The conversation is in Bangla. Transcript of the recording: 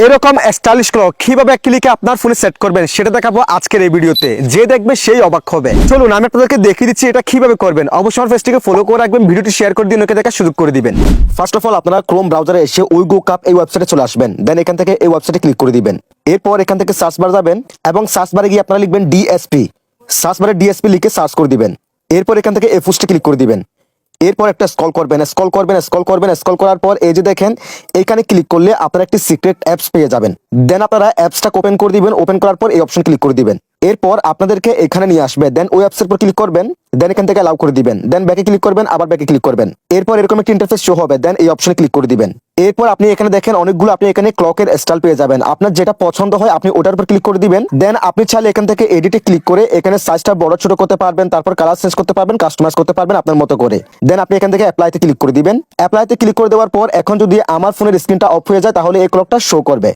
এরকম স্টাইলিশ ক্লক কিভাবে এক ক্লিকে আপনার ফোনে সেট করবেন সেটা দেখাবো আজকের এই ভিডিওতে। যে দেখবে সেই অবাক হবে। চলুন আমি আপনাদেরকে দেখিয়ে দিচ্ছি এটা কিভাবে করবেন। অবশ্যই আমার পেজটিকে ফলো করে রাখবেন, ভিডিওটি শেয়ার করে দিন, ওকে দেখার সুযোগ করে দিবেন। ফার্স্ট অফ অল আপনারা ক্রোম ব্রাউজারে এসে উইগো কাপ এই ওয়েবসাইটে চলে আসবেন। দেন এখান থেকে এই ওয়েবসাইটে ক্লিক করে দিবেন। এরপর এখান থেকে সার্চ বার যাবেন এবং সার্চ বারে গিয়ে আপনারা লিখবেন ডিএসপি। সার্চ বারে ডিএসপি লিখে সার্চ করে দিবেন। এরপর এখান থেকে এফুসটি ক্লিক করে দিবেন। এরপর একটা স্ক্রল করার পর এই যে দেখেন এখানে ক্লিক করলে আপনারা একটি সিক্রেট অ্যাপস পেয়ে যাবেন। দেন আপনারা অ্যাপসটা ওপেন করে দিবেন। ওপেন করার পর এই অপশন ক্লিক করে দিবেন। এরপর আপনাদেরকে এখানে নিয়ে আসবে। দেন ওই অ্যাপসের উপর ক্লিক করবেন। দেন এখান থেকে অ্যালাউ করে দিবেন। দেন ব্যাকে ক্লিক করবেন, আবার ব্যাকে ক্লিক করবেন। এরপর এরকম একটা ইন্টারফেস শো হবে। দেন এই অপশনে ক্লিক করে দিবেন। এরপর আপনি এখানে দেখেন অনেকগুলো আপনি এখানে ক্লকের স্টাইল পেয়ে যাবেন। আপনার যেটা পছন্দ হয় আপনি ওটার উপর ক্লিক করে দিবেন। দেন আপনি চাইলে এখান থেকে এডিটে ক্লিক করে এখানে সাইজটা বড় ছোট করতে পারবেন, তারপর কালার চেঞ্জ করতে পারবেন, কাস্টমাইজ করতে পারবেন আপনার মতো করে। দেন আপনি এখান থেকে অ্যাপ্লাইতে ক্লিক করে দিবেন। অ্যাপ্লাইতে ক্লিক করে দেওয়ার পর এখন যদি আমার ফোনের স্ক্রিনটা অফ হয়ে যায় তাহলে এই ক্লকটা শো করবে।